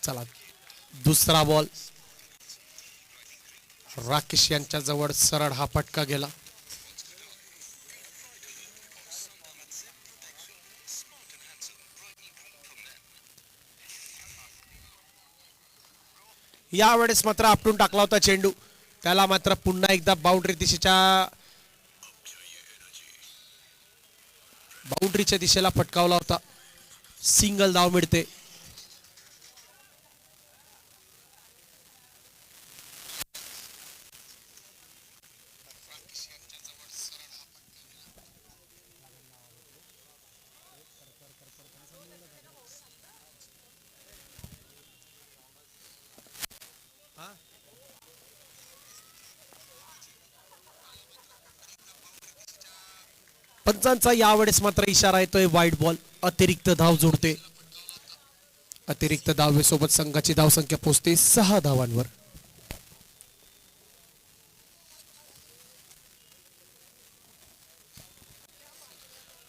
चला दुसरा बॉल राकेश यांच्या जवळ सरळ हा फटका गेला. यावेळेस मात्र आपटून टाकला होता चेंडू. त्याला मात्र पुन्हा एकदा बाउंड्रीच्या दिशेला फटकावला होता. सिंगल धाव मिळते. पंचांचा यावेळेस मात्र इशारा येतोय वाईड बॉल. अतिरिक्त धाव जोडते. अतिरिक्त धावेसोबत संघाची धावसंख्या पोहोचते 6 धावांवर.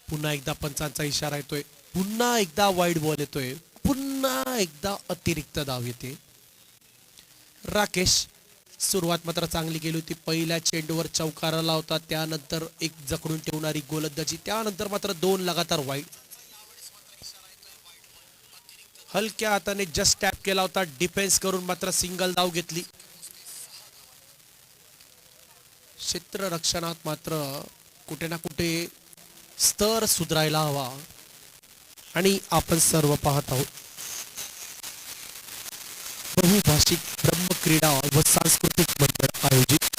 पुन्हा एकदा पंचांचा इशारा येतोय. पुन्हा एकदा वाईड बॉल येतोय. पुन्हा एकदा अतिरिक्त धाव येते. राकेश सुरुवात मात्र चांगली केली होती. पहिल्या चेंडूवर चौकार आला होता. त्यानंतर एक जखडून ठेवणारी गोलंदाजी. त्यानंतर मात्र 2 लगातार वाईड. हलक्या हाताने जस्ट टॅप केला होता. डिफेन्स करून मात्र सिंगल धाव घेतली. क्षेत्ररक्षणात मात्र कुठे ना कुठे स्तर सुधारायला हवा आणि आपण सर्व पाहत आहोत बहुभाषिक ब्रह्मक्रीडा व सांस्कृतिक मंडळ आयोजित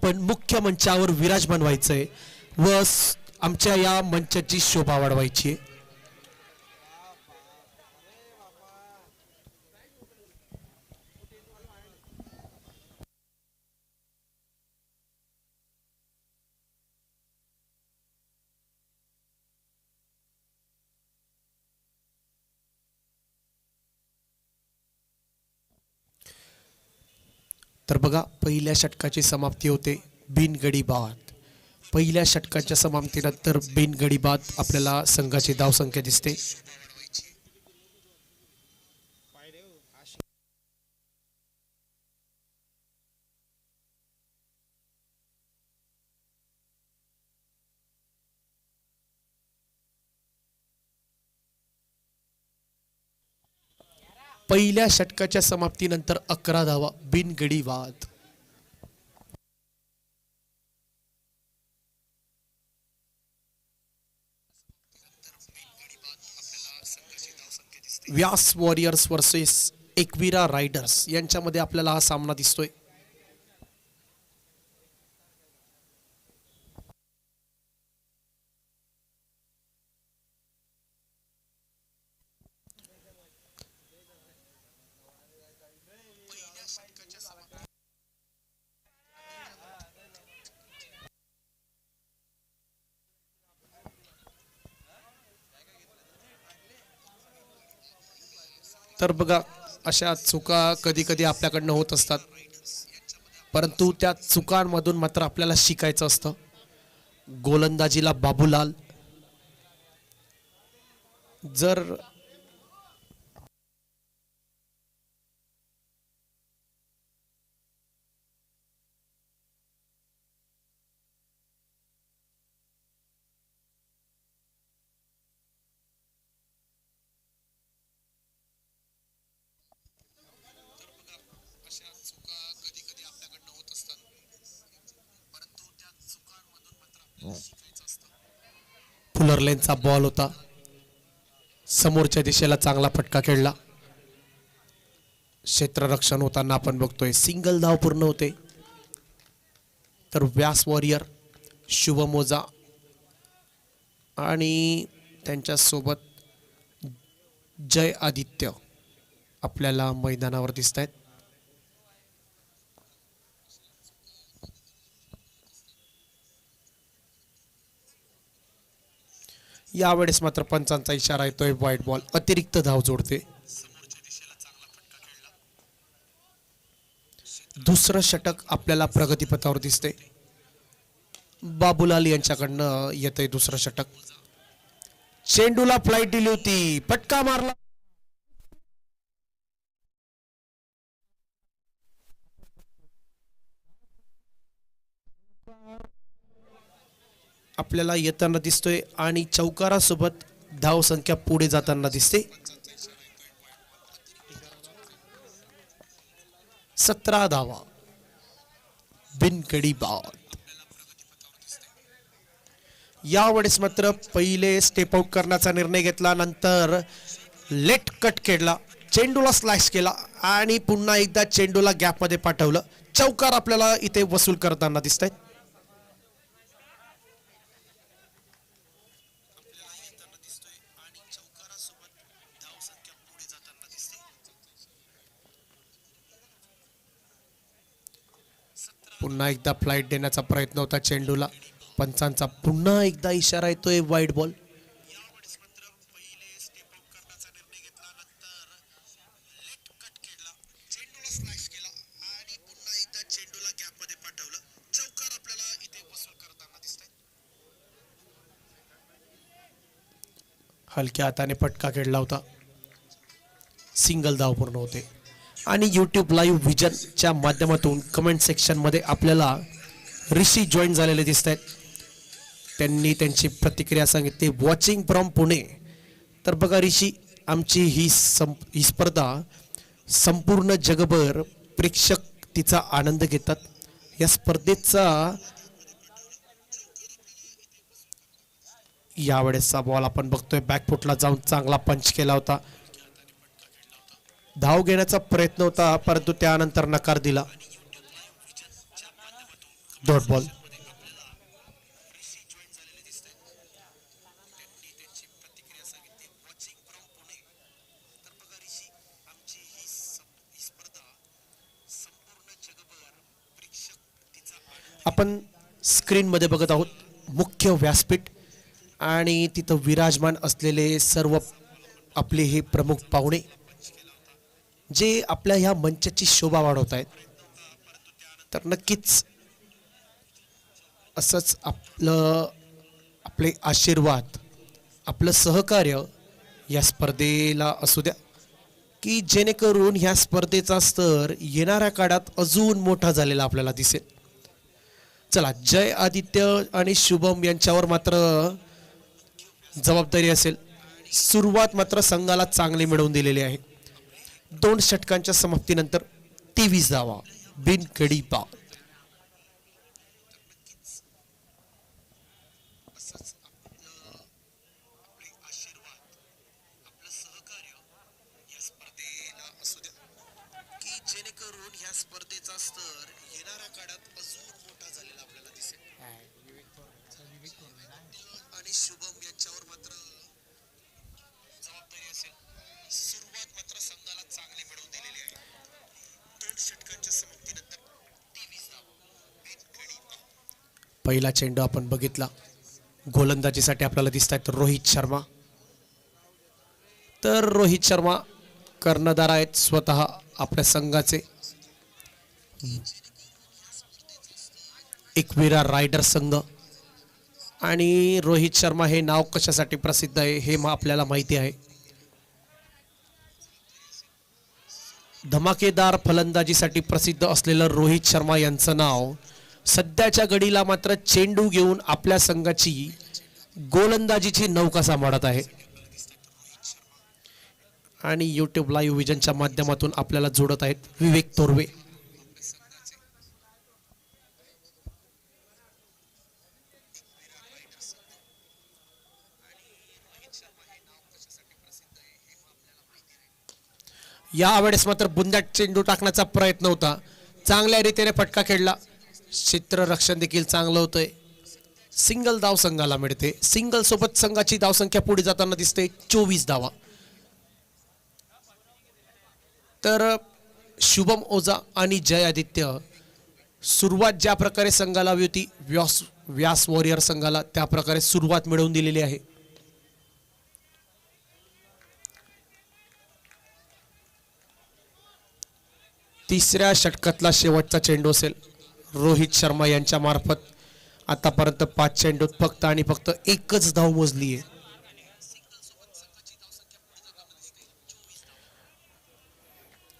आपण मुख्य मंचावर विराजमान व्हायचंय व आमच्या या मंचाची शोभा वाढवायची आहे. तर बघा, पहिल्या षटकाची समाप्ती होते बिनगडी बाद. पहिल्या षटकाच्या समाप्तीनंतर बिनगडी बाद आपल्याला संघाची धावसंख्या दिसते. पहिल्या षटकाच्या समाप्तीनंतर 11 धावा बिनगडी बाद. व्यास वॉरियर्स वर्सेस एकविरा रायडर्स यांच्यामध्ये आपल्याला हा सामना दिसतोय. तर बघा, अशा चुका कधी कधी आपल्याकडनं होत असतात, परंतु त्या चुकांमधून मात्र आपल्याला शिकायचं असतं. गोलंदाजीला बाबूलाल. जर फुलरलेनचा बॉल होता, समोरच्या दिशेला चांगला फटका खेळला. क्षेत्ररक्षण होताना आपण बघतोय सिंगल धाव पूर्ण होते. तर व्यास वॉरियर, शुभमोजा आणि त्यांच्यासोबत जय आदित्य आपल्याला मैदानावर दिसत आहेत. यावेळेस मात्र पंचांचा इशारा येतोय व्हाईट बॉल. अतिरिक्त धाव जोडते. दुसरं षटक आपल्याला प्रगतीपथावर दिसते. बाबूलाल यांच्याकडनं येतंय दुसरं षटक. चेंडूला फ्लाईट दिली होती, फटका मारला. आपल्याला येताना दिसतोय आणि चौकारासोबत धाव संख्या पुढे जाताना दिसते. 17 धावा बिनगडी बाद. यावेळेस मात्र पहिले स्टेप आउट करण्याचा निर्णय घेतला, नंतर लेट कट खेळला, चेंडूला स्लॅश केला आणि पुन्हा एकदा चेंडूला गॅप मध्ये पाठवलं. चौकार आपल्याला इथे वसूल करताना दिसत आहेत. पुन्हा एकदा फ्लाईट देण्याचा प्रयत्न होता चेंडूला. पंचांचा पुन्हा एकदा इशारा येतोय वाईड बॉल. हलक्या हाताने फटका खेळला होता. सिंगल धाव पूर्ण होते. आणि यूट्यूब लाईव्ह विजनच्या माध्यमातून कमेंट सेक्शन मध्ये आपल्याला ऋषी जॉईन झालेले दिसत आहेत. त्यांनी त्यांची प्रतिक्रिया सांगितली, वॉचिंग फ्रॉम पुणे. तर बघा ऋषी, आमची ही स्पर्धा संपूर्ण जगभर प्रेक्षक तिचा आनंद घेतात. या स्पर्धेचा यावेळेसचा बॉल आपण बघतोय बॅकफुटला जाऊन चांगला पंच केला होता. धाव घेण्याचा प्रयत्न होता, परंतु त्यानंतर नकार दिला. Dot ball. आपण स्क्रीनमध्ये बघत आहोत मुख्य व्यासपीठ आणि तिथं विराजमान असलेले सर्व आपले हे प्रमुख पाहुणे जे आपल्या ह्या मंचाची शोभा वाढवत आहेत. तर नक्कीच असंच आपले आशीर्वाद आपलं सहकार्य या स्पर्धेला असू द्या की जेणेकरून ह्या स्पर्धेचा स्तर येणाऱ्या काळात अजून मोठा झालेला आपल्याला दिसेल. चला, जय आदित्य आणि शुभम यांच्यावर मात्र जबाबदारी असेल. सुरुवात मात्र संघाला चांगली मिळवून दिलेली आहे. 2 षटकांच्या समाप्तीनंतर 23 धावा बिनगडी बाद. जेणेकरून ह्या स्पर्धेचा स्तर येणाऱ्या काळात अजून मोठा झालेला आपल्याला दिसेल. आणि शुभम यांच्यावर मात्र जबाबदारी असेल. सुरुवात मात्र संघाला चांगली मिळवून दिलेली आहे. 2 षटकांच्या समाप्तीनंतर 23 धावा. पहिला चेंडू आपण बघितला. गोलंदाजीसाठी आपल्याला दिसत आहेत रोहित शर्मा. तर रोहित शर्मा कर्णधार आहेत स्वतः आपल्या संघाचे. एकविरा रायडर संघ. आणि रोहित शर्मा हे नाव कशासाठी प्रसिद्ध आहे हे आपल्याला माहिती आहे. धमाकेदार फलंदाजीसाठी प्रसिद्ध असलेलं रोहित शर्मा यांचं नाव सध्याच्या घडीला मात्र चेंडू घेऊन आपल्या संघाची गोलंदाजीची नौका सांभाळत आहे. आणि यूट्यूब लाईव्ह विजनच्या माध्यमातून आपल्याला जोडत आहेत विवेक तोरवे. यावेळेस मात्र बुंद्याट चेंडू टाकण्याचा प्रयत्न होता. चांगल्या रीतीने फटका खेळला. क्षेत्ररक्षण देखील चांगलं होतंय. सिंगल धाव संघाला मिळते. सिंगल सोबत संघाची धावसंख्या पुढे जाताना दिसते 24 धावा. तर शुभम ओझा आणि जय आदित्य सुरुवात ज्या प्रकारे संघाला हवी होती व्यास वॉरियर संघाला त्या प्रकारे सुरुवात मिळवून दिलेली आहे. तिसऱ्या षटकातला शेवटचा चेंडू असेल रोहित शर्मा यांच्या मार्फत. आतापर्यंत 5 चेंडूत फक्त आणि फक्त एकच धाव मोजली आहे.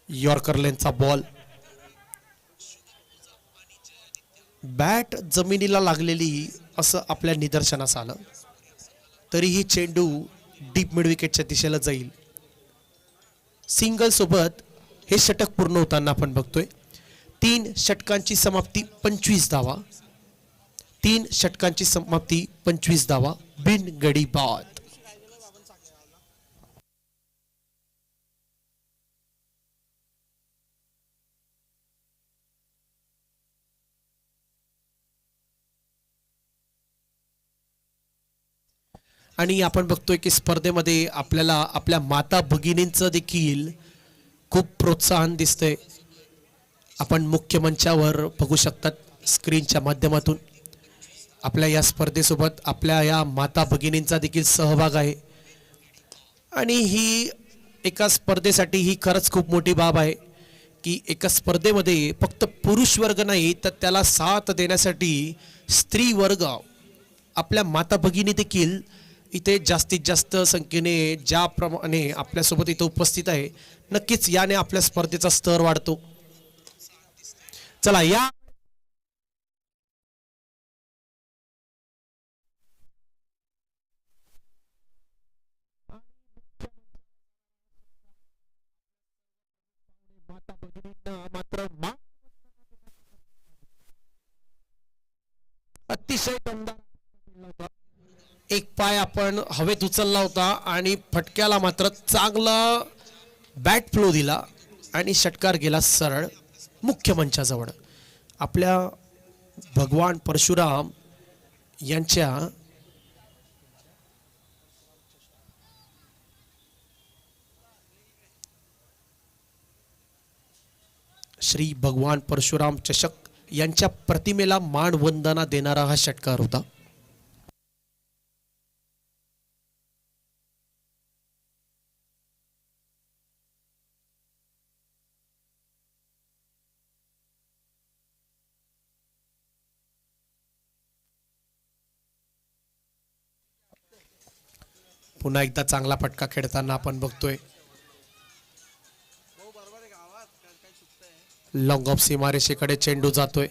Yorker लेनचा ball. बॅट जमिनीला लागलेली असं आपल्या निदर्शनास आलं. तरीही चेंडू डीप मिड विकेटच्या दिशेला जाईल. सिंगल सोबत हे षटक पूर्ण होताना आपण बघतोय. 3 षटकांची समाप्ती 25 धावा. 3 षटकांची समाप्ती 25 धावा बिनगडी बाद. आणि आपण बघतोय की स्पर्धेमध्ये आपल्याला आपल्या माता भगिनींचं देखील खूप प्रोत्साहन दिसतंय. आपण मुख्य मंचावर बघू शकतात स्क्रीनच्या माध्यमातून. आपल्या या स्पर्धेसोबत आपल्या या माता भगिनींचा देखील सहभाग आहे. आणि ही एका स्पर्धेसाठी ही खरंच खूप मोठी बाब आहे की एका स्पर्धेमध्ये फक्त पुरुष वर्ग नाही तर त्याला साथ देण्यासाठी स्त्री वर्ग आपल्या माता भगिनी देखील इथे जास्तीत जास्त संख्येने ज्याप्रमाणे आपल्यासोबत इथं उपस्थित आहे. नक्कीच याने आपल्या स्पर्धेचा स्तर वाढतो. चला या मात्र अतिशय दमदार. एक पाय आपण हवेत उचलला होता आणि फटक्याला मात्र चांगला बॅट फ्लो दिला आणि षटकार गेला सरळ मुख्य मंचाजवळ. आपल्या भगवान परशुराम यांच्या श्री भगवान परशुराम चषक यांच्या प्रतिमेला मानवंदना देणारा हा षटकार होता. पुन्हा एकदा चांगला फटका खेळताना आपण बघतोय. लॉंग ऑफ सीमारेषेकडे चेंडू जातोय.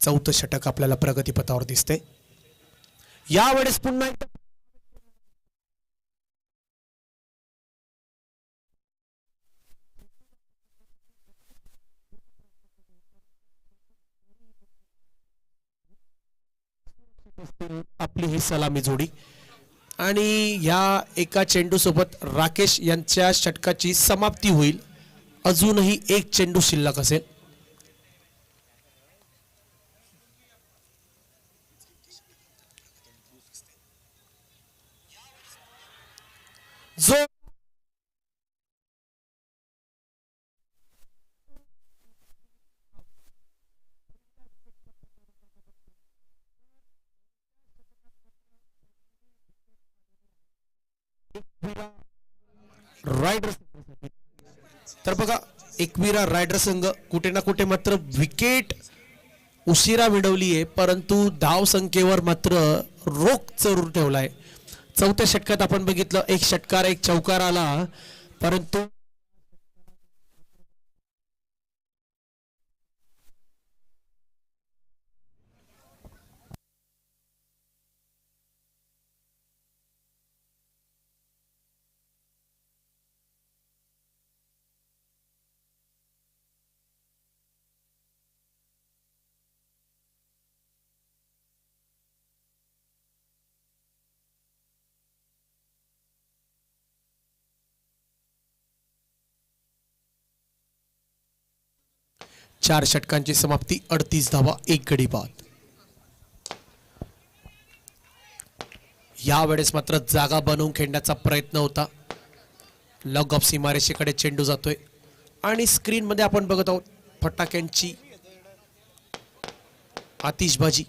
चौथं षटक आपल्याला प्रगतीपथावर दिसते. यावेळेस पुन्हा आपली ही सलामी जोडी आणि या एका चेंडू सोबत राकेश यांच्या षटकाची समाप्ती होईल. अजूनही एक चेंडू शिल्लक असेल. जो रायडर तर बघा एकविरा रायडर संघ कुठे ना कुठे मात्र विकेट उशिरा मिळवली आहे, परंतु धाव संख्येवर मात्र रोख जरूर ठेवलाय. चौथ्या षटकात आपण बघितलं एक षटकार एक चौकार आला, परंतु चार षटकांची समाप्ती 38 धावा 1 गडी बाद. यावेळेस मात्र जागा बनवून खेळण्याचा प्रयत्न होता. लॉग ऑफ सीमारेषेकडे चेंडू जातोय आणि स्क्रीन मध्ये आपण बघत आहोत फटाक्यांची आतिषबाजी.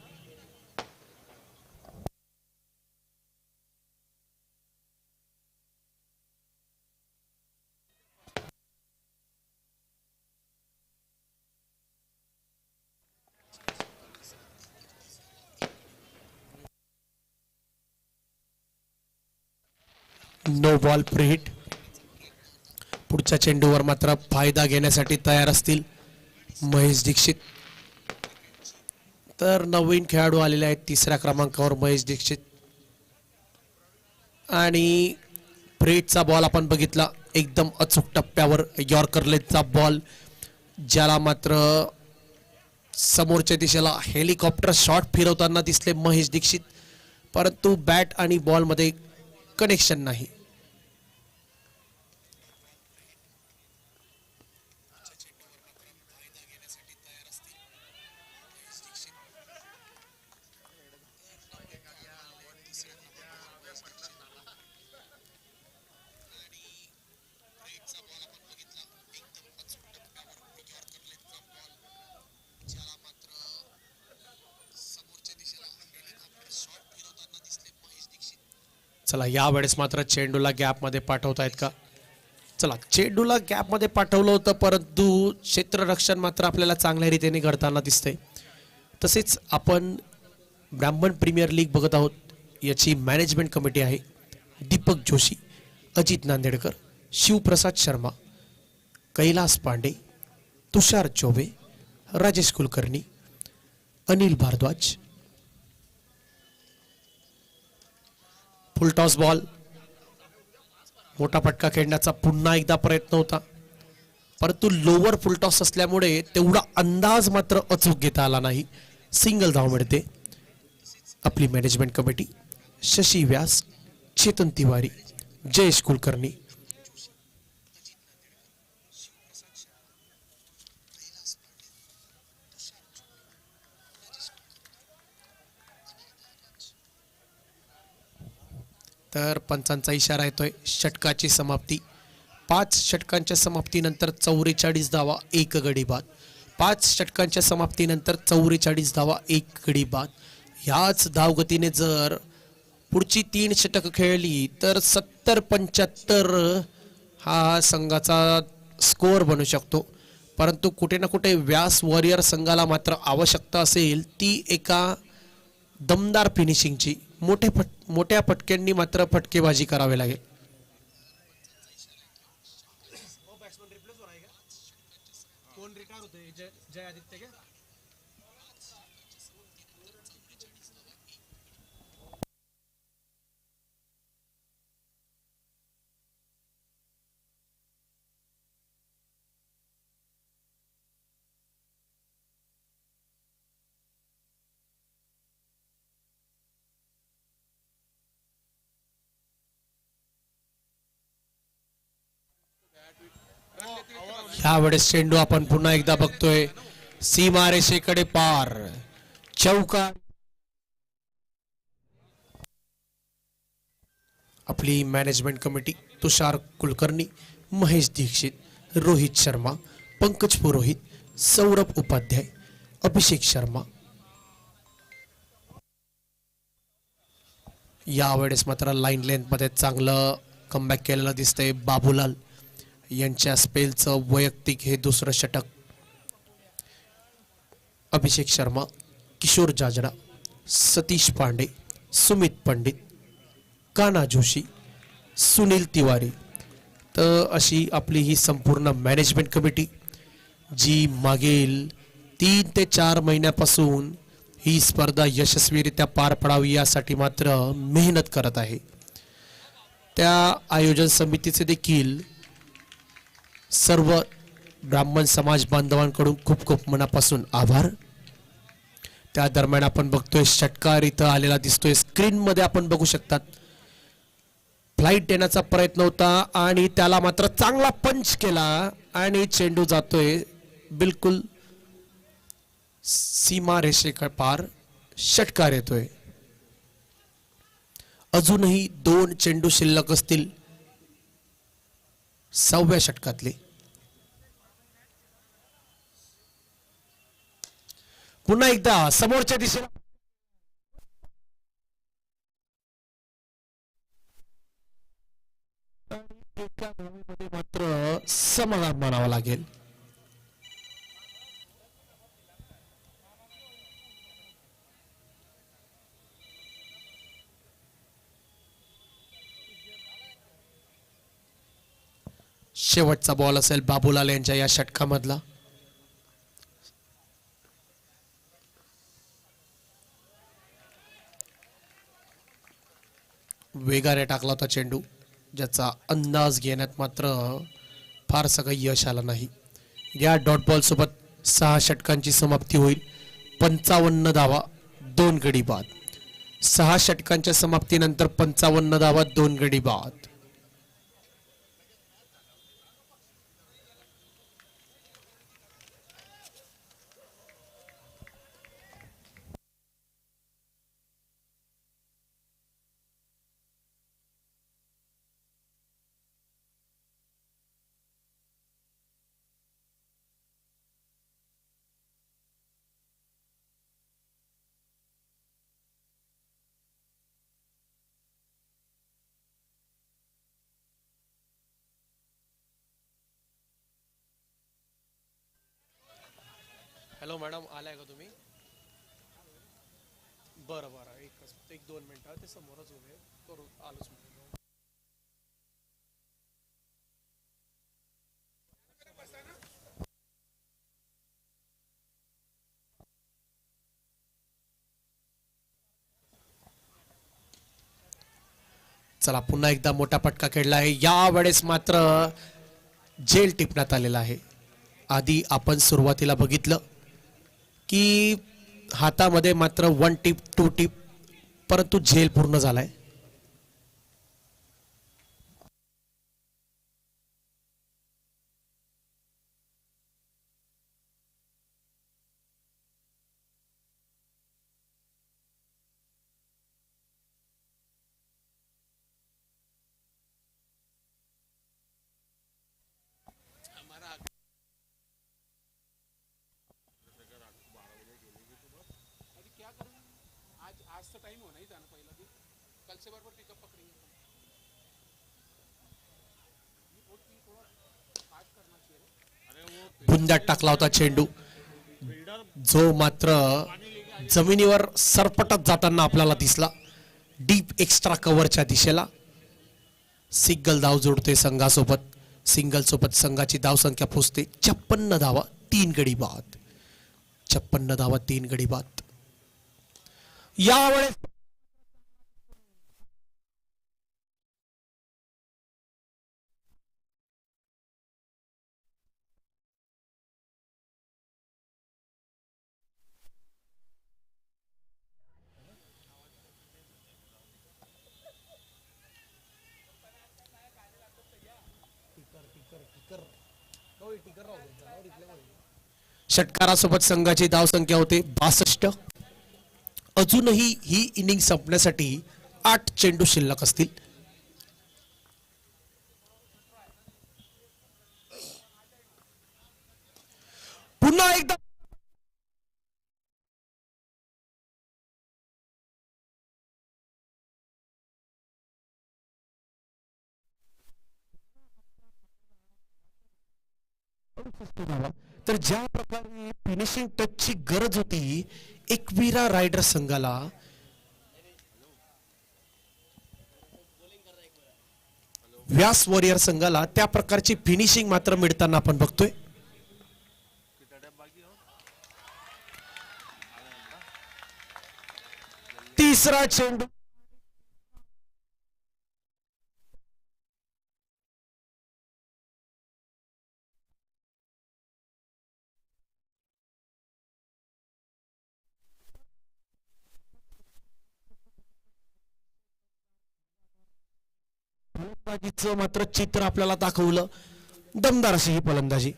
No ball free hit. पुढच्या चेंडूवर मात्र फायदा घेण्यासाठी तयार असतील महेश दीक्षित. तर नवीन खेळाडू आलेले आहेत तिसऱ्या क्रमांकावर महेश दीक्षित. आणि प्रीहिटचा बॉल आपण बघितला एकदम अचूक टप्प्यावर यॉर्कर लेगचा बॉल, ज्याला मात्र समोरच्या दिशेला हेलिकॉप्टर शॉट फिरवताना दिसले महेश दीक्षित, परंतु बॅट आणि बॉल मध्ये कनेक्शन नाही. चला यावेळेस मात्र चेंडूला गॅप मध्ये पाठवतायत का? चला चेंडूला गॅप मध्ये पाठवलं होतं, परंतु क्षेत्ररक्षण मात्र आपल्याला चांगल्या रीतीने घडताना दिसतंय. तसेच आपण ब्राह्मण प्रीमियर लीग बघत आहोत. याची मॅनेजमेंट कमिटी आहे दीपक जोशी, अजित नांदेडकर, शिवप्रसाद शर्मा, कैलास पांडे, तुषार चौबे, राजेश कुलकर्णी, अनिल भारद्वाज. Full toss ball. मोठा फटका खेळण्याचा पुन्हा एकदा प्रयत्न होता, परंतु लोअर फुलटॉस असल्यामुळे तेवढा अंदाज मात्र अचूक घेता आला नाही. सिंगल धाव मिळते. आपली मॅनेजमेंट कमिटी शशी व्यास, चेतन तिवारी, जयेश कुलकर्णी. तर पंचांचा इशारा येतोय, षटकाची समाप्ती. 5 षटकांच्या समाप्तीनंतर 44 धावा, 1 गडी बाद. 5 षटकांच्या समाप्तीनंतर 44 धावा, 1 गडी बाद. ह्याच धावगतीने जर पुढची 3 षटक खेळली तर 70-75 हा संघाचा स्कोअर बनू शकतो. परंतु कुठे ना कुठे व्यास वॉरियर संघाला मात्र आवश्यकता असेल ती एका दमदार फिनिशिंगची. मोठ्या फटक्यांनी मात्र फटकेबाजी करावी लागेल. यावेळेस चेंडू आपण पुन्हा एकदा बघतोय सीमारेषेकडे पार. चौका. आपली मॅनेजमेंट कमिटी तुषार कुलकर्णी, महेश दीक्षित, रोहित शर्मा, पंकज पुरोहित, सौरभ उपाध्याय, अभिषेक शर्मा. यावेळेस मात्र लाईन लेंथ मध्ये चांगलं कमबॅक केलेलं दिसतंय बाबूलाल यांच्या स्पेलचं वैयक्तिक हे दुसरं षटक. अभिषेक शर्मा, किशोर जाजडा, सतीश पांडे, सुमित पंडित, काना जोशी, सुनील तिवारी. तर अशी आपली ही संपूर्ण मॅनेजमेंट कमिटी जी मागील 3 ते 4 महिन्यापासून ही स्पर्धा यशस्वीरित्या पार पडावी यासाठी मात्र मेहनत करत आहे. त्या आयोजन समितीचे देखील सर्व ब्राह्मण समाज बांधवांकडून खूप खूप मनापासून आभार. त्या दरम्यान आपण बघतोय षटकार इथं आलेला दिसतोय, स्क्रीन मध्ये आपण बघू शकतात. फ्लाइट देण्याचा प्रयत्न होता आणि त्याला मात्र चांगला पंच केला आणि चेंडू जातोय बिलकुल सीमा रेषेकडे पार. षटकार येतोय. अजूनही 2 चेंडू शिल्लक असतील 6व्या षटकातले. पुन्हा एकदा समोरच्या दिशेला एका धावेमध्ये मात्र समाधान मानावं लागेल. शेवटचा बॉल असेल बाबूलाल यांच्या या षटकामधला. वेगाने टाकला होता चेंडू, ज्याचा अंदाज घेण्यात मात्र फारसं काही यश आलं नाही. या डॉट बॉल सोबत 6 षटकांची समाप्ती होईल. 55 धावा, 2 गडी बाद. 6 षटकांच्या समाप्तीनंतर 55 धावा, 2 गडी बाद. हॅलो मॅडम, आलाय का तुम्ही? बरं बरं, 1-2 मिनिटं ते समोरच उभे करू, आलोच. चला पुन्हा एकदा मोठा फटका खेळला आहे, यावेळेस मात्र झेल टिपण्यात आलेला आहे. आधी आपण सुरुवातीला बघितलं की हातामध्ये मात्र 1 टिप 2 टिप, परंतु झेल पूर्ण झालाय. बुंद्यात टाकला होता चेंडू, जो मात्र जमिनीवर सरपटत जाताना आपल्याला दिसला. डीप एक्स्ट्रा कव्हरच्या दिशेला. सिंगल धाव जोडते संघासोबत. सिंगल सोबत संघाची धावसंख्या पोहोचते 56 धावा 3 गडी बाद. 56 धावा 3 गडी बाद. यावेळेस षटकारासोबत संघाची धावसंख्या होते 62. अजूनही ही इनिंग संपण्यासाठी 8 चेंडू शिल्लक असतील. पुन्हा एकदा तर ज्या प्रकारे फिनिशिंग टचची गरज होती एकविरा रायडर संघाला, व्यास वॉरियर संघाला त्या प्रकारची फिनिशिंग मात्र मिळताना आपण बघतोय. तिसरा चेंडू फलंदाजीचं मात्र चित्र आपल्याला दाखवलं. दमदार अशी ही फलंदाजी.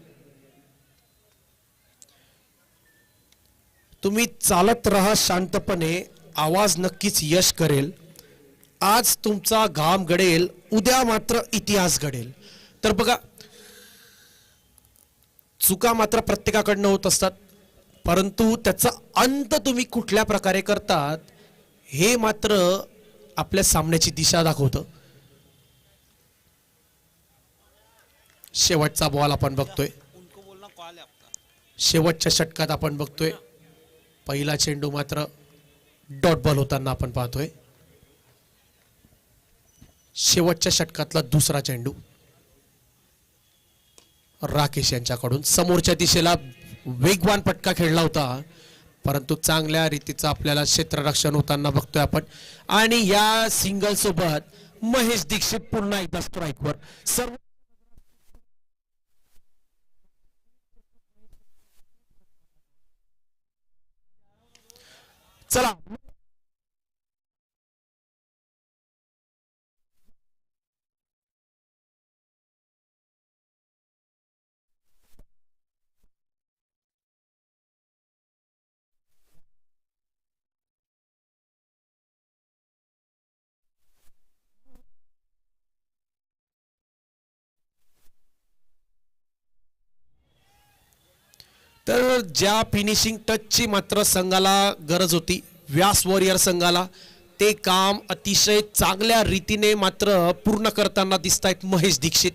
तुम्ही चालत राहा शांतपणे, आवाज नक्कीच यश करेल. आज तुमचा घाम घडेल, उद्या मात्र इतिहास घडेल. तर बघा, चुका मात्र प्रत्येकाकडनं होत असतात, परंतु त्याचा अंत तुम्ही कुठल्या प्रकारे करतात हे मात्र आपल्या सामन्याची दिशा दाखवतं. शेवटचा बॉल आपण बघतोय. शेवटच्या षटकात आपण बघतोय पहिला चेंडू मात्र डॉट बॉल होताना आपण पाहतोय. शेवटच्या षटकातला दुसरा चेंडू राकेश यांच्याकडून समोरच्या दिशेला वेगवान फटका खेळला होता, परंतु चांगल्या रीतीचं आपल्याला क्षेत्ररक्षण होताना बघतोय आपण. आणि या सिंगल सोबत महेश दीक्षित पुन्हा एकदा स्ट्राईकवर. सर्व चला तर ज्या फिनिशिंग टचची मात्र संघाला गरज होती, व्यास वॉरियर संघाला, ते काम अतिशय चांगल्या रीतीने मात्र पूर्ण करताना दिसत आहेत महेश दीक्षित.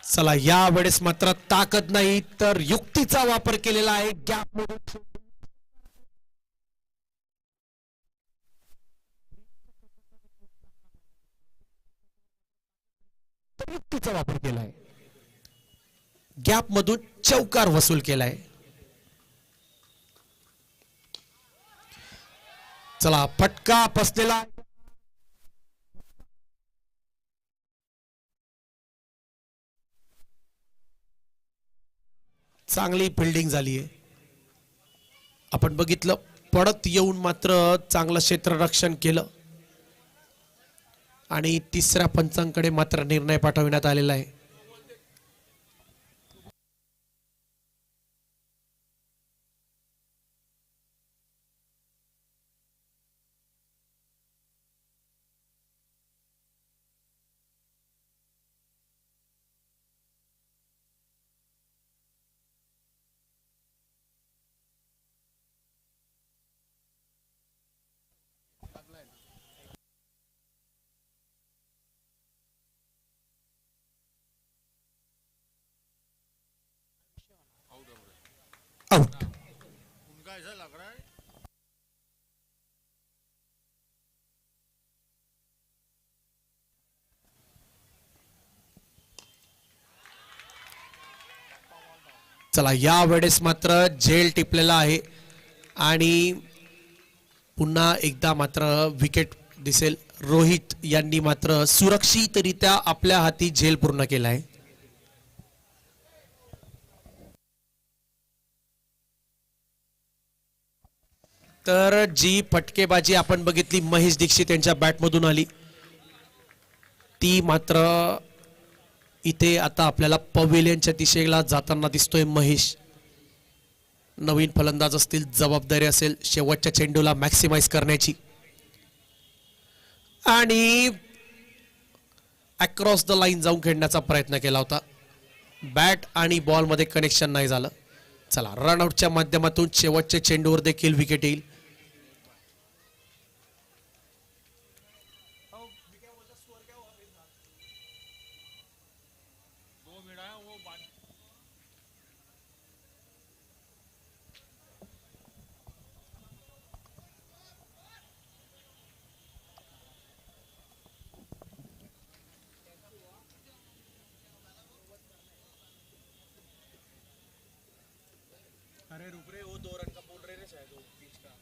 चला या वेळेस मात्र ताकद नाही तर युक्तीचा वापर केलेला आहे. गॅप मध्ये युक्तीचा वापर केलाय, गॅप मधून चौकार वसूल केलाय. चला फटका बसलेला. चांगली फिल्डिंग झाली आहे. आपण बघितलं पडत येऊन मात्र चांगलं क्षेत्ररक्षण केलं आणि तिसऱ्या पंचांकडे मात्र निर्णय पाठवण्यात आलेला आहे. आउट. चला या वेळेस मात्र झेल टिपलेला आहे आणि पुन्हा एकदा मात्र विकेट दिसेल. रोहित यांनी मात्र सुरक्षितरित्या आपल्या हाती झेल पूर्ण केला आहे. तर जी फटकेबाजी आपण बघितली महेश दीक्षित यांच्या बॅटमधून आली ती मात्र इथे आता आपल्याला पवेलियनच्या दिशेला जाताना दिसतोय महेश. नवीन फलंदाज असतील, जबाबदारी असेल शेवटच्या चेंडूला मॅक्सिमाइज करण्याची आणि अक्रॉस द लाईन जाऊन खेळण्याचा प्रयत्न केला होता. बॅट आणि बॉल मध्ये कनेक्शन नाही झालं. चला रनआउटच्या माध्यमातून शेवटच्या चेंडूवर देखील विकेट येईल. अरे रुक रे, वो 2 रन का बोल रहे रे शायद वो पिच का.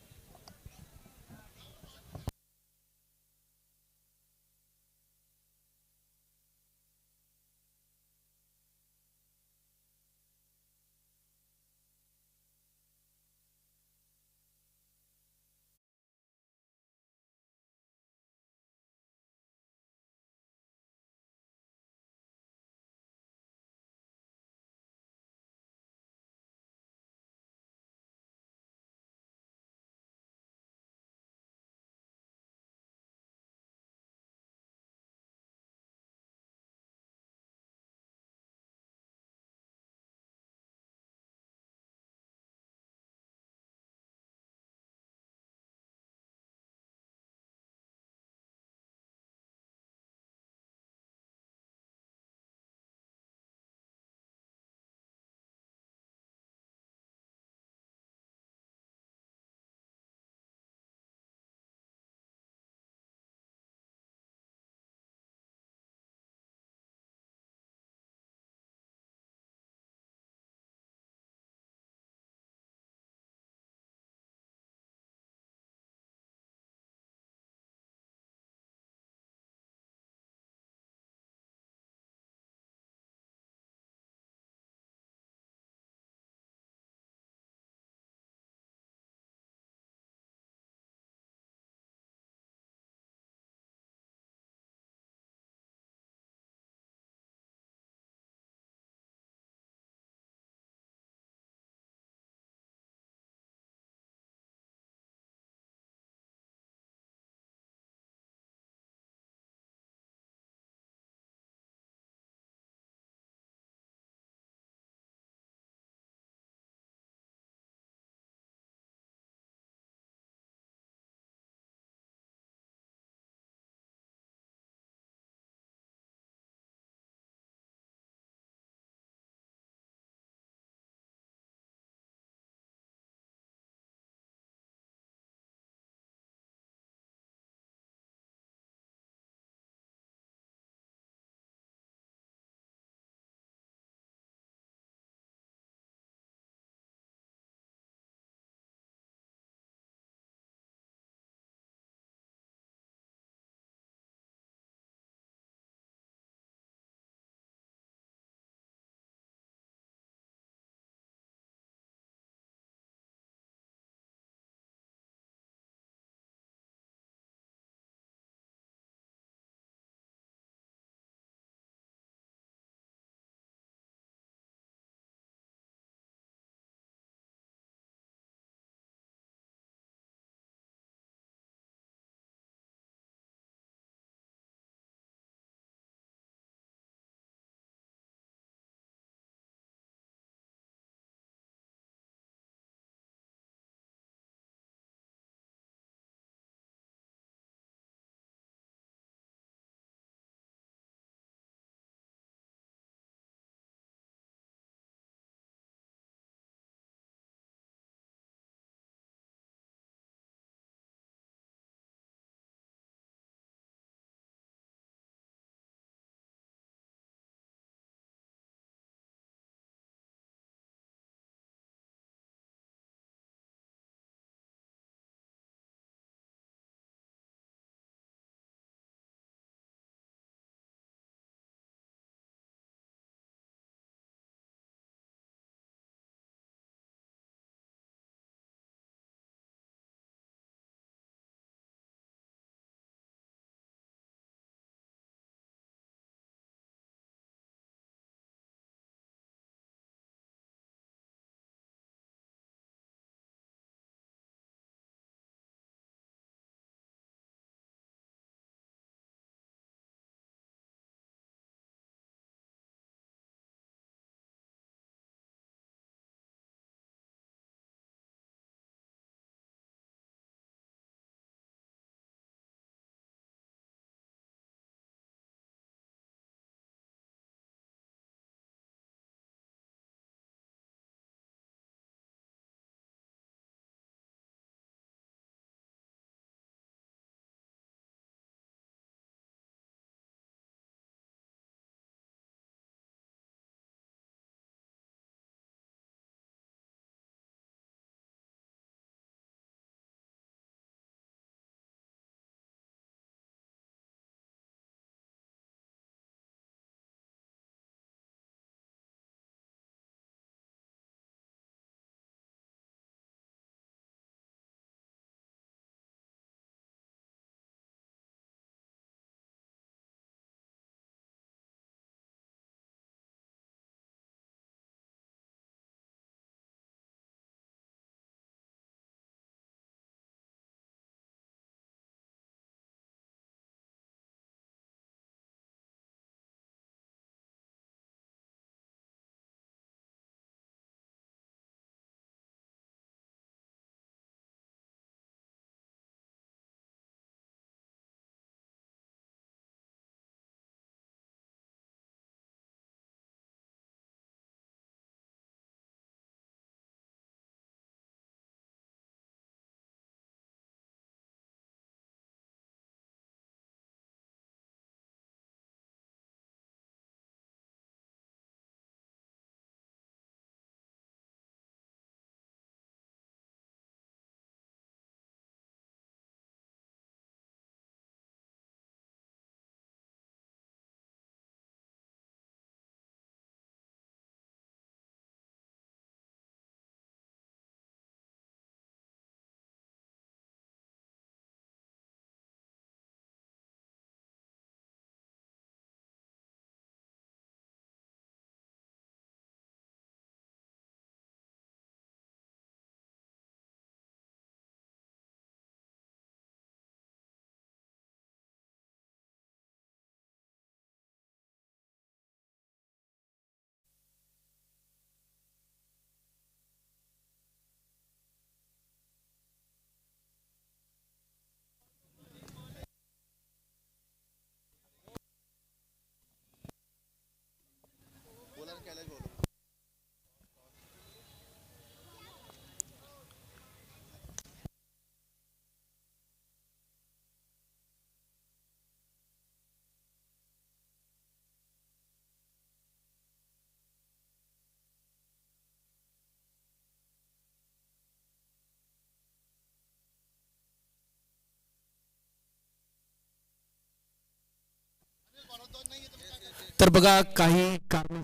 तर बघा काही कारण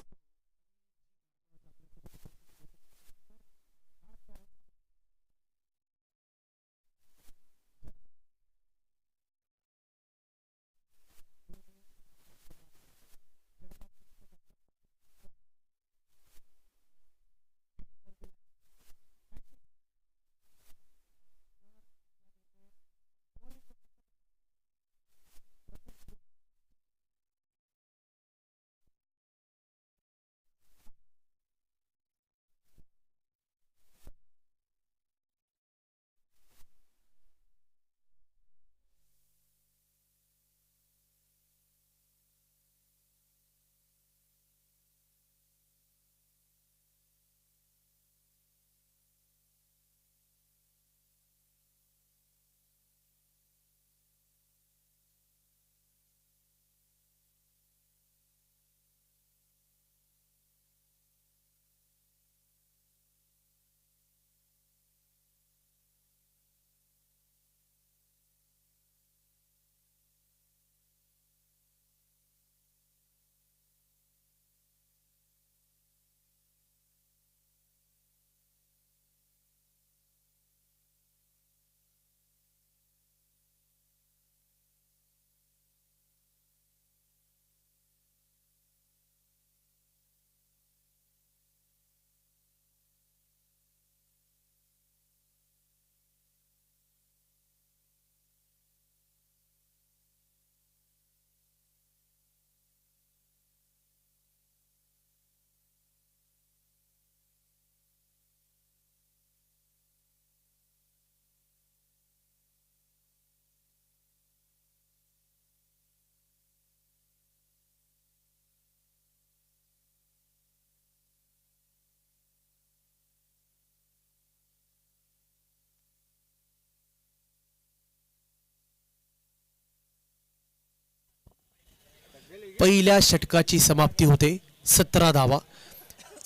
पहिल्या षटकाची समाप्ती होते. 17 धावा,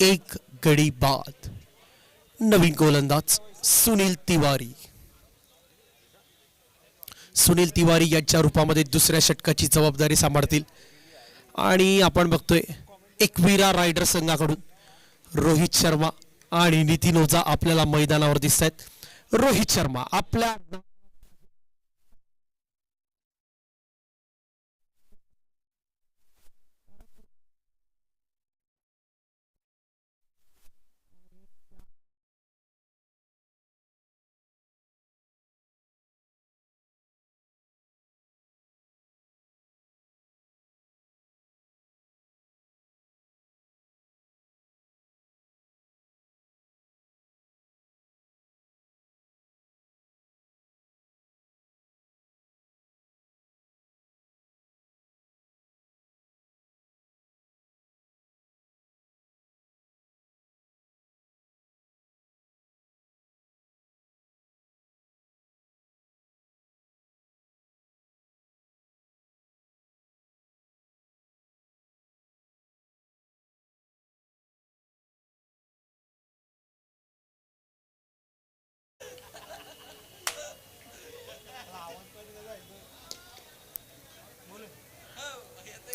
एक गडी बाद. नवीन गोलंदाज सुनील तिवारी यांच्या रूपामध्ये दुसऱ्या षटकाची जबाबदारी सांभाळतील. आणि आपण बघतोय एकविरा रायडर संघाकडून रोहित शर्मा आणि नितीन ओझा आपल्याला मैदानावर दिसत आहेत. रोहित शर्मा आपल्या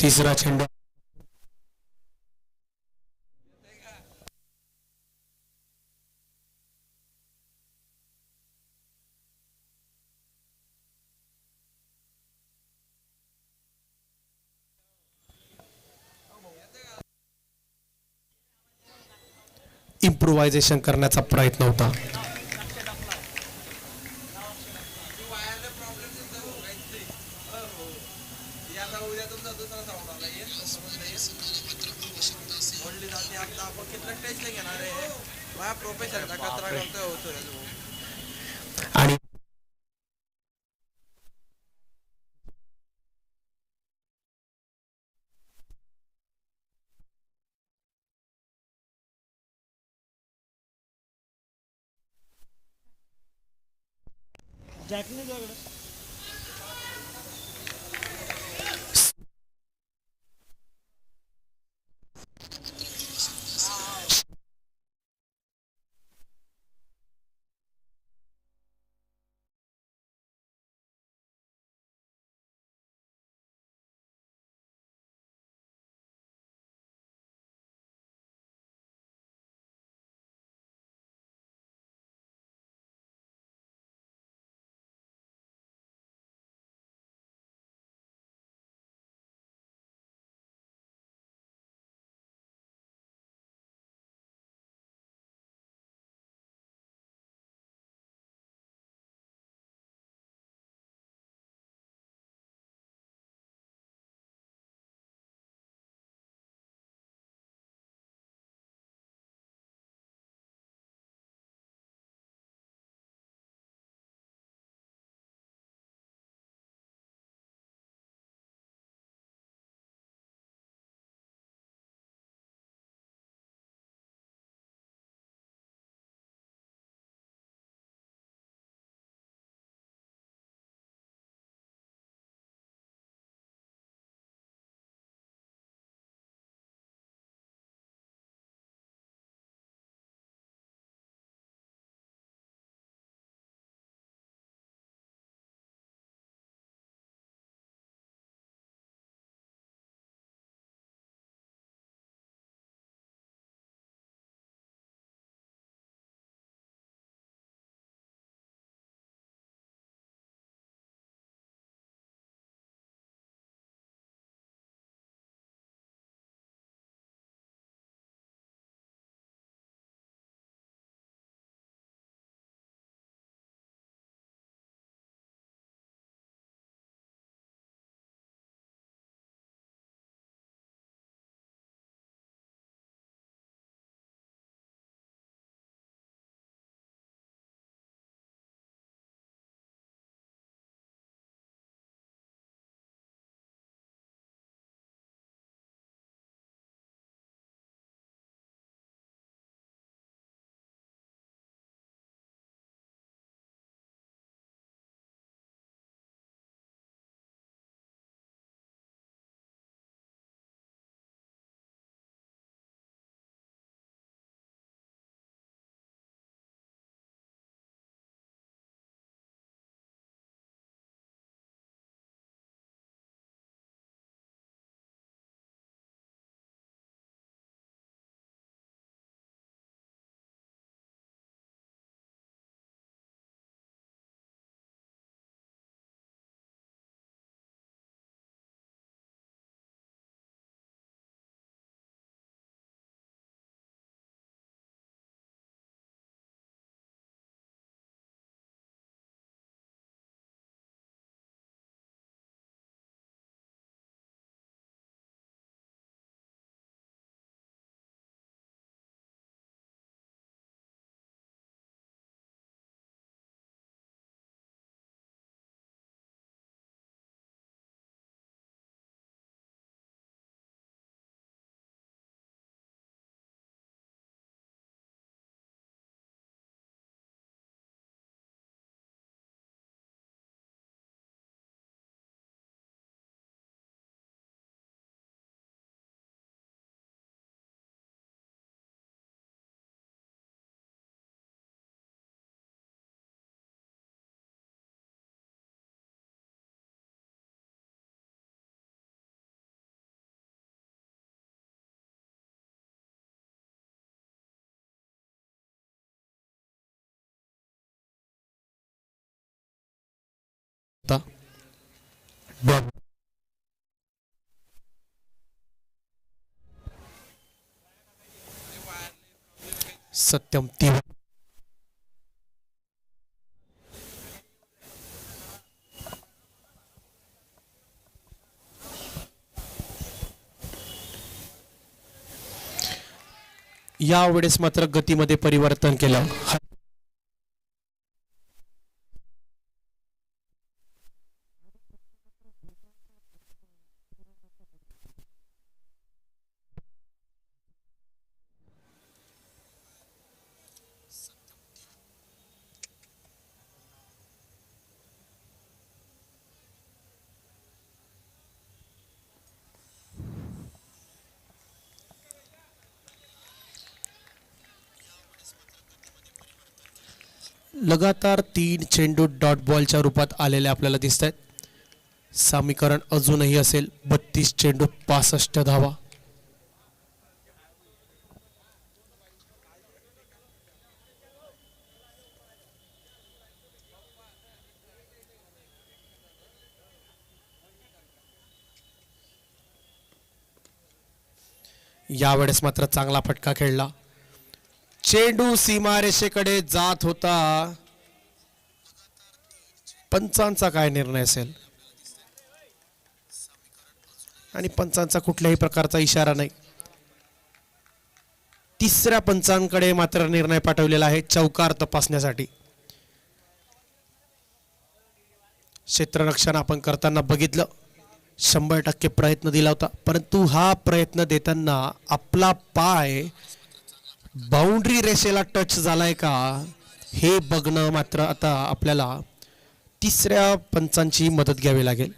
तिसरा चेंडू इम्प्रोव्हायझेशन करण्याचा प्रयत्न होता. आणि जॅकने तुझ्याकडे सत्यम तिवारी यावेळेस मात्र गतीमध्ये परिवर्तन केलं. लगातार 3 चेंडू डॉट बॉलच्या रूपात आलेले आपल्याला दिसत आहेत. समीकरण अजूनही असेल 32 चेंडू 65 धावा. यावेळेस मात्र चांगला फटका खेळला. चेंडू सीमारेषेकडे जात होता. पंचांचा काय निर्णय असेल आणि पंचांचा कुठल्याही प्रकारचा इशारा नाही. तिसऱ्या पंचांकडे मात्र निर्णय पाठवलेला आहे चौकार तपासण्यासाठी. क्षेत्ररक्षण आपण करताना बघितलं, 100% प्रयत्न दिला होता, परंतु हा प्रयत्न देताना आपला पाय बाउंड्री रेषेला टच झालाय का हे बघणं मात्र आता आपल्याला तिसऱ्या पंचांची मदत घ्यावी लागेल.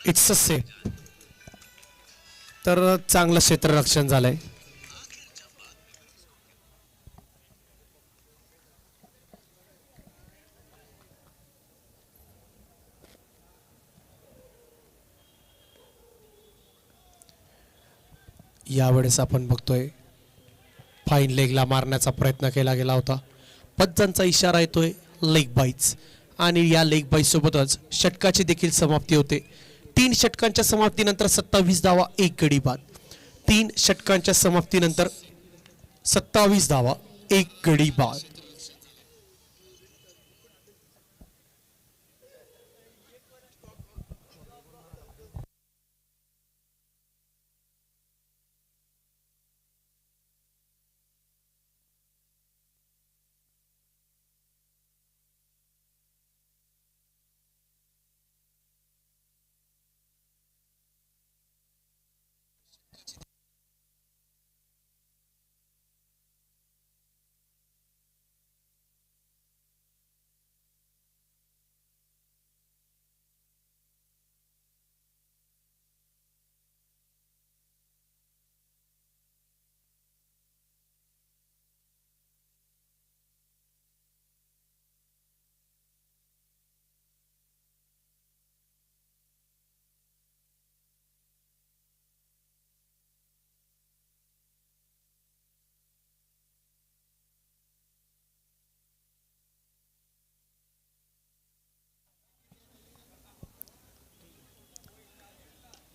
It's a safe. तर चांगलं क्षेत्ररक्षण झालंय. यावेळेस आपण बघतोय फाईन लेगला मारण्याचा प्रयत्न केला गेला होता. पंचांचा इशारा येतोय लेग बाईट्स आणि या लेग बाईट सोबतच षटकाची देखील समाप्ती होते. 3 षटकांच्या समाप्तीनंतर 27 धावा 1 गडी बाद. 3 षटकांच्या समाप्तीनंतर 27 धावा 1 गडी बाद.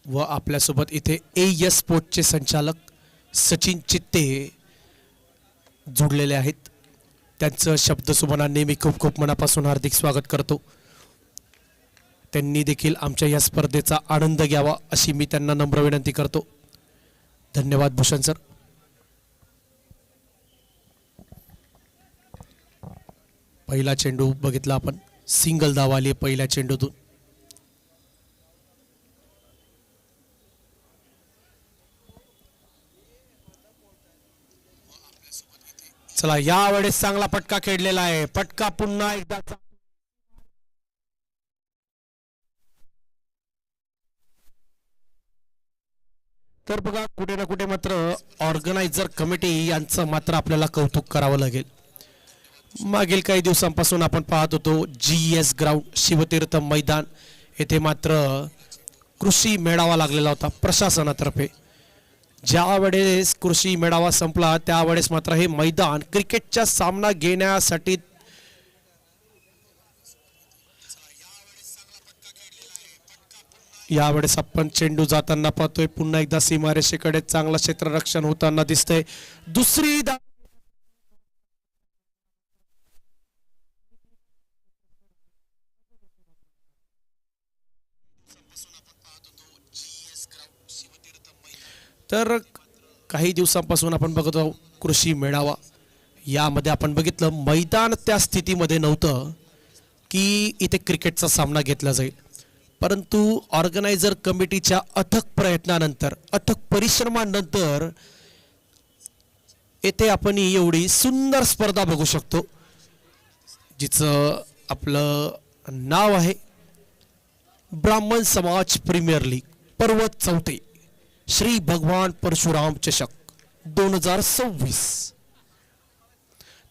व आपल्यासोबत इथे एएस स्पोर्ट्सचे संचालक सचिन चित्ते जोडलेले आहेत. त्यांचं शब्दसुमना नेहमी खूप खूप मनापासून हार्दिक स्वागत करतो. त्यांनी देखील आमच्या या स्पर्धेचा आनंद घ्यावा अशी मी त्यांना नम्र विनंती करतो. धन्यवाद भूषण सर. पहिला चेंडू बघितला आपण, सिंगल धाव आली पहिल्या चेंडूतून. चला यावेळेस चांगला फटका खेळलेला आहे, फटका पुन्हा एकदा. तर बघा कुठे ना कुठे मात्र ऑर्गनायझर कमिटी यांचं मात्र आपल्याला कौतुक करावं लागेल. मागील काही दिवसांपासून आपण पाहत होतो GS ग्राउंड शिवतीर्थ मैदान येथे मात्र कृषी मेळावा लागलेला होता प्रशासनातर्फे. ज्या वेळेस कृषी मेळावा संपला त्यावेळेस मात्र हे मैदान क्रिकेटचा सामना घेण्यासाठी यावेळेस आपण चेंडू जाताना पाहतोय, पुन्हा एकदा सीमारेषेकडे चांगलं क्षेत्ररक्षण होताना दिसतंय. दुसरी तर काही दिवसांपासून आपण बघत आहोत कृषी मेळावा. यामध्ये आपण बघितलं मैदान त्या स्थितीमध्ये नव्हतं की इथे क्रिकेटचा सामना घेतला जाईल, परंतु ऑर्गनायझर कमिटीच्या अथक प्रयत्नानंतर अथक परिश्रमानंतर येथे आपण एवढी सुंदर स्पर्धा बघू शकतो, जिचं आपलं नाव आहे ब्राह्मण समाज प्रीमियर लीग पर्वत चौथे श्री भगवान परशुराम चषक 2026.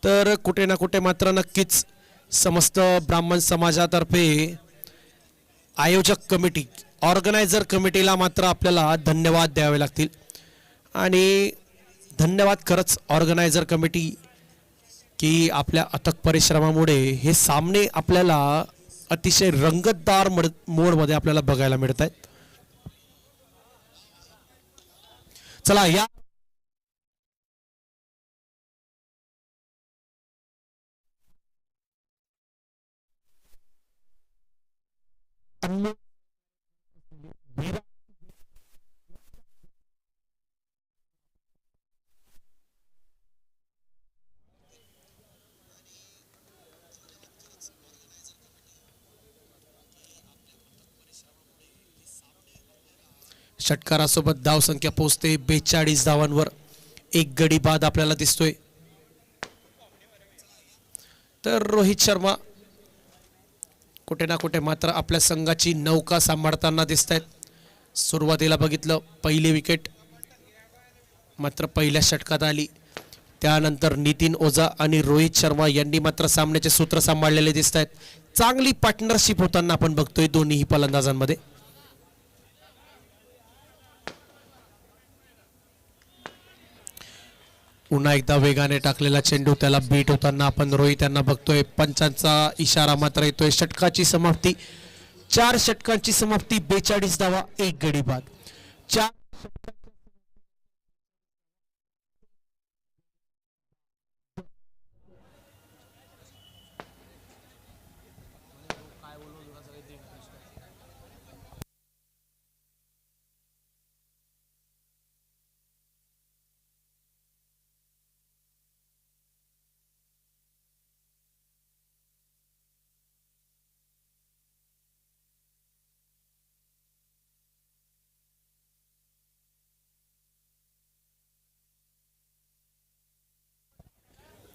तर कुठे ना कुठे मात्र नक्कीच समस्त ब्राह्मण समाजातर्फे आयोजक कमिटी ऑर्गनायझर कमिटीला मात्र आपल्याला धन्यवाद द्यावे लागतील. आणि धन्यवाद खरंच ऑर्गनायझर कमिटी की आपल्या अथक परिश्रमामुळे हे सामने आपल्याला अतिशय रंगतदार मोडमध्ये आपल्याला बघायला मिळत आहेत. चला या षटकारासोबत धावसंख्या पोहोचते 42 धावांवर. एक गडी बाद आपल्याला दिसतोय. तर रोहित शर्मा कुठे ना कुठे मात्र आपल्या संघाची नौका सांभाळताना दिसत आहेत. सुरुवातीला बघितलं पहिली विकेट मात्र पहिल्या षटकात आली, त्यानंतर नितीन ओझा आणि रोहित शर्मा यांनी मात्र सामन्याचे सूत्र सांभाळलेले दिसत आहेत. चांगली पार्टनरशिप होताना आपण बघतोय दोन्ही फलंदाजांमध्ये. पुन्हा एकदा वेगाने टाकलेला चेंडू त्याला बीट होताना आपण रोहित यांना बघतोय. पंचांचा इशारा मात्र येतोय. षटकाची समाप्ती, 4 षटकांची समाप्ती, 42 धावा, एक गडी बाद.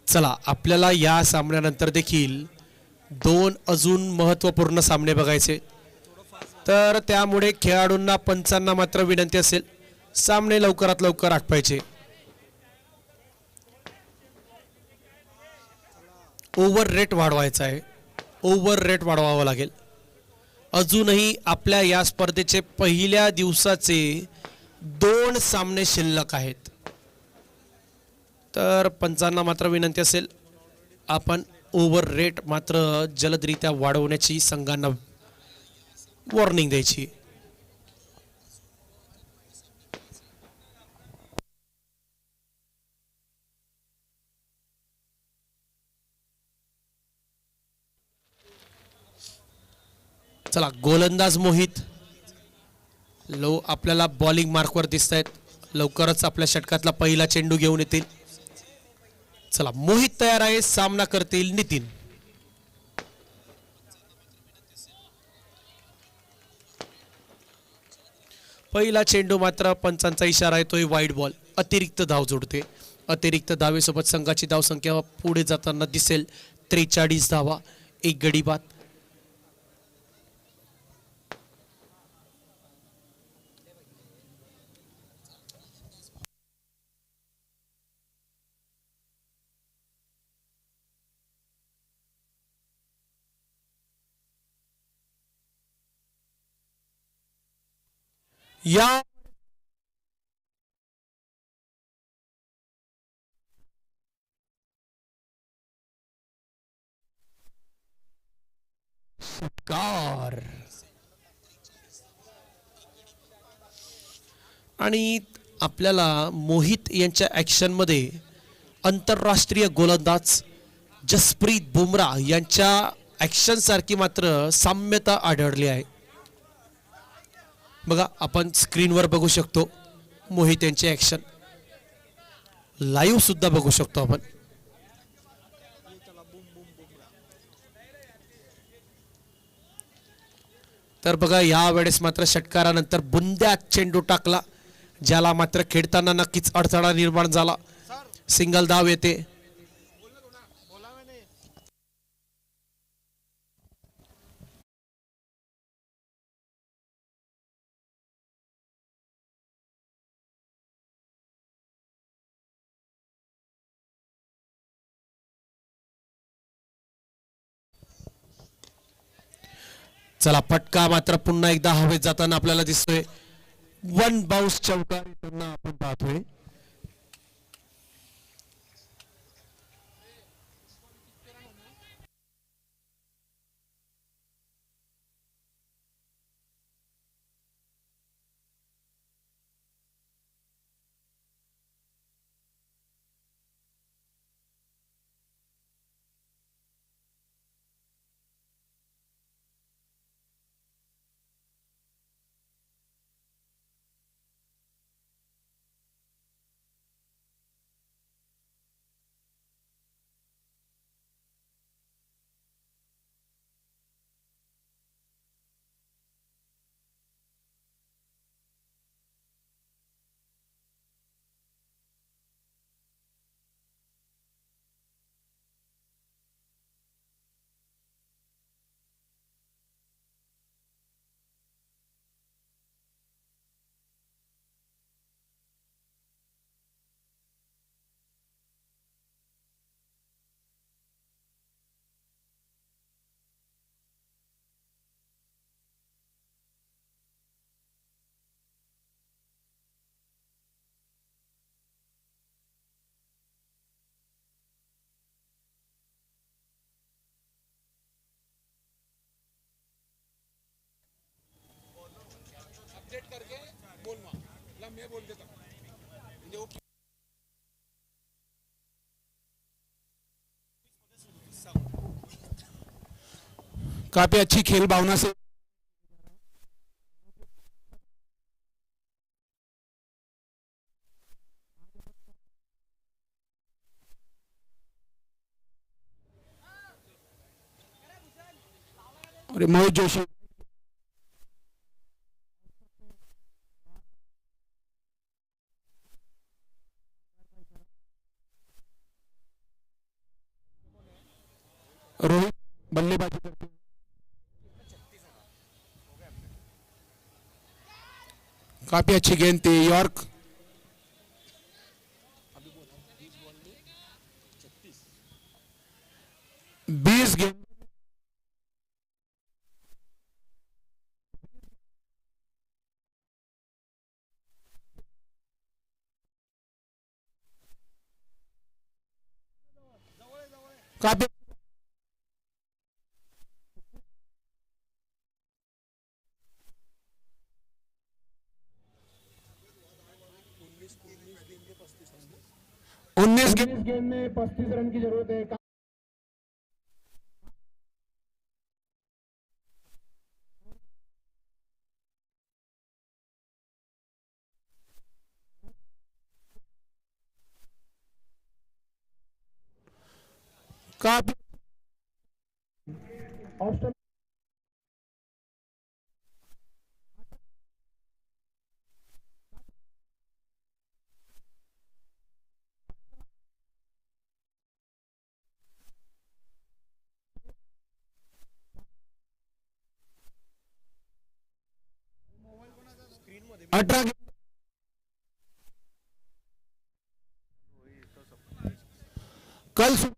चला आपल्याला या सामन्यानंतर देखील 2 अजून महत्त्वपूर्ण सामने बघायचे, तर त्यामुळे खेळाडूंना पंचांना मात्र विनंती असेल सामने लवकरात लवकर आटपायचे. ओव्हर रेट वाढवायचा आहे, ओव्हर रेट वाढवावा लागेल. अजूनही आपल्या या स्पर्धेचे पहिल्या दिवसाचे 2 सामने शिल्लक आहेत. तर पंचांना मात्र विनंती असेल आपण ओव्हर रेट मात्र जलदरित्या वाढवण्याची संघांना वॉर्निंग द्यायची. चला गोलंदाज मोहित आपल्याला बॉलिंग मार्कवर दिसत आहेत. लवकरच आपल्या षटकातला पहिला चेंडू घेऊन येतील. चला मोहित तयार आहे, सामना करतील नितीन. पहिला चेंडू मात्र पंचांचा इशारा येतोय वाईड बॉल. अतिरिक्त धाव जोडते. अतिरिक्त धावेसोबत संघाची धावसंख्या पुढे जाताना दिसेल. 43 धावा, एक गडी बाद. या कार आणि आपल्याला मोहित यांच्या ऍक्शन मध्ये आंतरराष्ट्रीय गोलंदाज जसप्रीत बुमराह यांच्या ऍक्शन सारखी मात्र साम्यता आढळली आहे. बघा, आपण स्क्रीनवर बघू शकतो मोहित यांचे ऍक्शन. लाईव्ह सुद्धा बघू शकतो आपण. तर बघा, या वेळेस मात्र षटकारानंतर बुंद्यात चेंडू टाकला, ज्याला मात्र खेळताना नक्कीच अडथळा निर्माण झाला. सिंगल धाव येते. चला, फटका मात्र पुन्हा एकदा हवेत जाताना आपल्याला दिसतोय. वन बाउन्स चौकार पुन्हा आपण पाहतोय. काफी अच्छी खेल भावना से और मोहित जोशी रोहित बल्लेबाजी करते हैं. काफी अच्छी गेंद थी. यॉर्क 20 गेंद काफी 19 गेंद में 35 रन की जरूरत है. काफी ऑस्ट्रेलिया 18 कल सुबह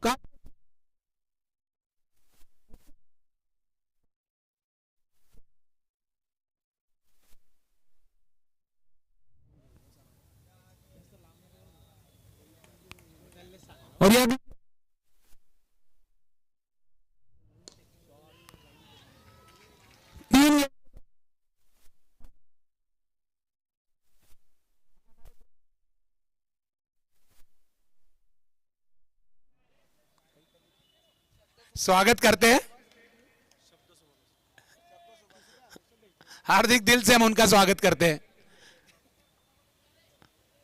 का और यह तीन स्वागत करते हैं, हार्दिक दिल से हम उनका स्वागत करते हैं।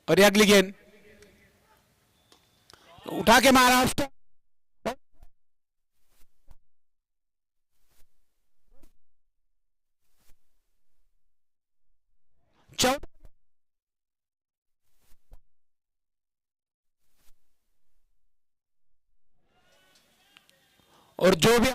और ये अगली गेंद उठा के महाराष्ट्र चौदह और जो भी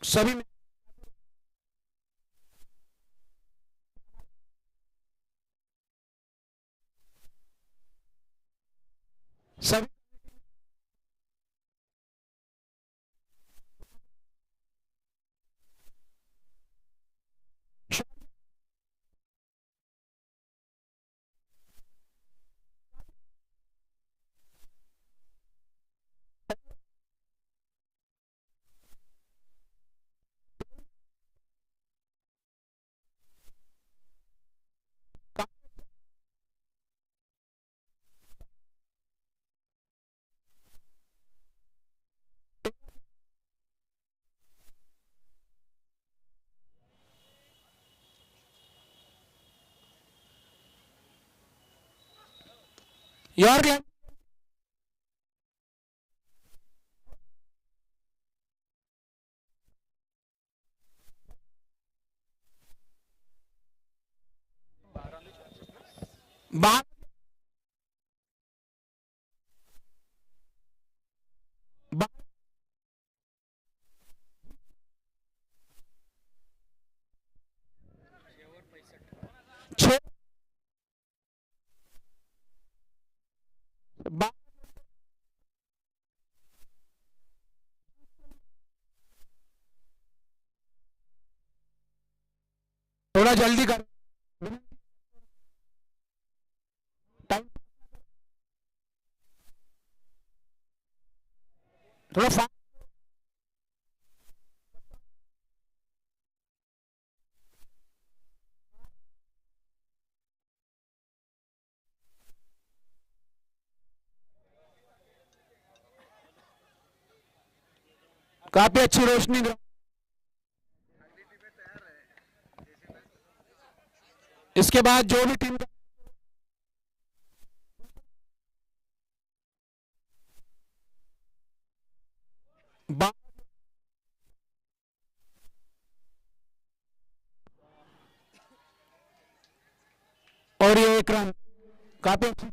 सभी में सभी योर गेम बात छह बात थोड़ा जल्दी कर टाइम थोड़ा फास्ट काफी अच्छी रोशनी इसके बाद जो भी टीम काफी अच्छी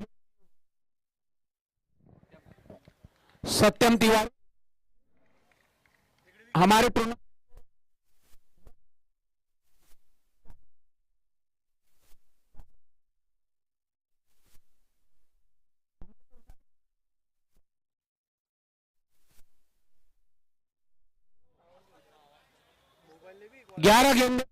सत्यम तिवारी हमारे टूर्नामेंट मोबाइल ने भी 11 गेंद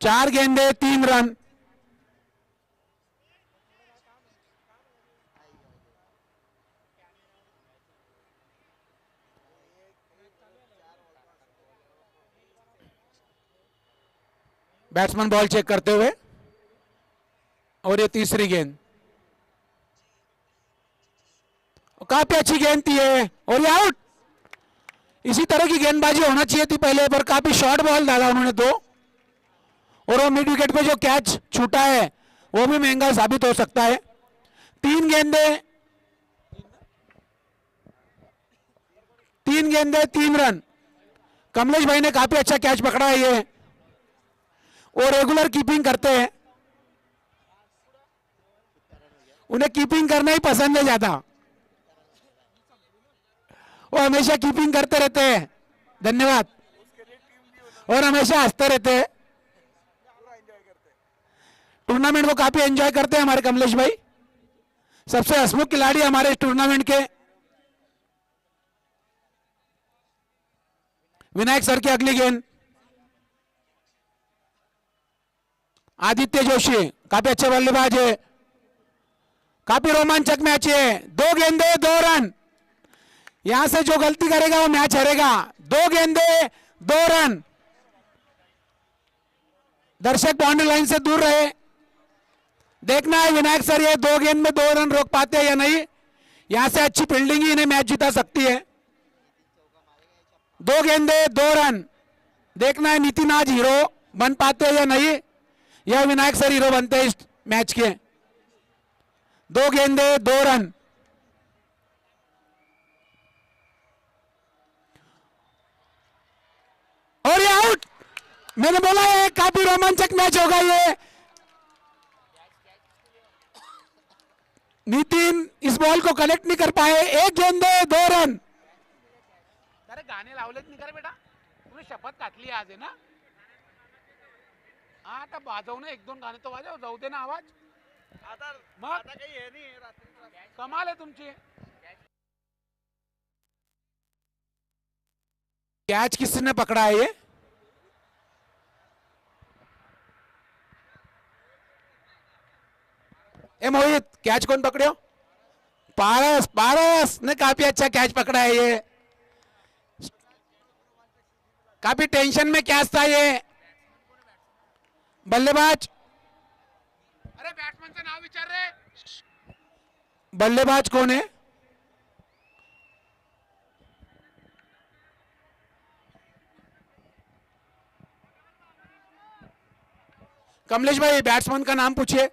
4 गेंदे 3 रन. बैट्समैन बॉल चेक करते हुए, और ये तीसरी गेंद, काफी अच्छी गेंद थी है और ये आउट. इसी तरह की गेंदबाजी होना चाहिए थी पहले, पर काफी शॉर्ट बॉल डाला उन्होंने दो, और वो मिड विकेट पे जो कैच छूटा है वो भी महंगा साबित हो सकता है. 3 गेंदे 3 रन. कमलेश भाई ने काफी अच्छा कैच पकड़ा है ये, वो रेगुलर कीपिंग करते हैं, उन्हें कीपिंग करना ही पसंद है ज्यादा, वो हमेशा कीपिंग करते रहते हैं. धन्यवाद. और हमेशा हंसते रहते हैं. टूर्नामेंट को काफी एंजॉय करते हैं हमारे कमलेश भाई, सबसे हंसमुख खिलाड़ी हमारे इस टूर्नामेंट के. विनायक सर की अगली गेंद, आदित्य जोशी काफी अच्छे बल्लेबाज है, काफी रोमांचक मैच है. 2 गेंदे 2 रन. यहां से जो गलती करेगा वो मैच हारेगा. 2 गेंदे 2 रन. दर्शक बाउंड्री लाइन से दूर रहे. देखना है विनायक सर ये 2 गेंद में 2 रन रोक पाते हैं या नहीं. यहां से अच्छी फील्डिंग ही इन्हें मैच जिता सकती है. 2 गेंदे 2 रन. देखना है नितिन आज हीरो बन पाते हैं या नहीं, या विनायक सर हीरो बनते हैं इस मैच के. 2 गेंदे 2 रन. और ये आउट. मैंने बोला है काफी रोमांचक मैच होगा ये. नितिन इस बॉल को कनेक्ट नहीं कर पाए. 1 गेंदे 2 रन. अरे गाणे लावलेत नाही का रे बेटा, तुम्ही शपथ घातली आज आहे ना. हा आता वाजव ना, 1-2 गाणे तो वाजव, जाऊ दे ना आवाज. आता मग? आता काही हे नाही रात्री कमाल आहे तुमची. कैच किसने पकड़ा है ये? ए मोहित, कैच कौन पकड़े हो? पारस. पारस ने काफी अच्छा कैच पकड़ा है ये. काफी टेंशन में कैच था ये. बल्लेबाज, अरे बैट्समैनचं नाव विचार रे. बल्लेबाज कौन है? कमलेश भाई बैट्समैन का नाम पूछिए.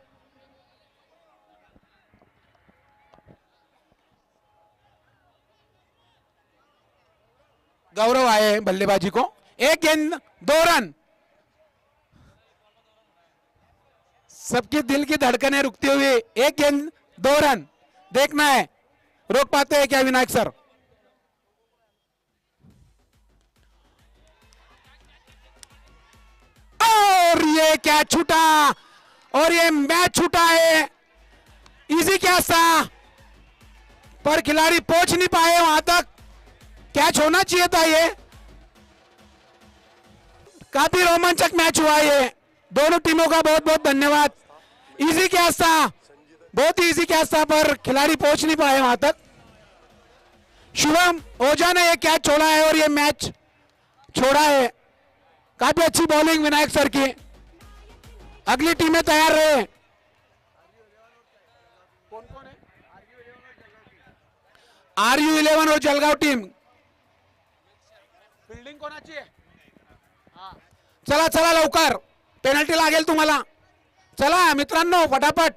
गौरव आए बल्लेबाजी को. 1 गेंद 2 रन. सबके दिल की धड़कनें रुकती हुई. 1 गेंद 2 रन. देखना है रोक पाते हैं क्या विनायक सर. और ये क्या छूटा, और ये मैच छूटा है. इजी कैच था, पर खिलाड़ी पहुंच नहीं पाए वहां तक. कैच होना चाहिए था ये. काफी रोमांचक मैच हुआ ये. दोनों टीमों का बहुत बहुत धन्यवाद. इजी कैच था, बहुत ही इजी कैच था, पर खिलाड़ी पहुंच नहीं पाए वहां तक. शुभम ओझा ने ये कैच छोड़ा है और ये मैच छोड़ा है. काफी अच्छी बॉलिंग विनायक सर की. अगली टीमें तैयार रहे. कौन कौन है? RU11 और जलगांव टीम. फील्डिंग कोणाची आहे? चला चला लवकर, पेनल्टी लागेल तुम्हाला. चला मित्रांनो फटाफट.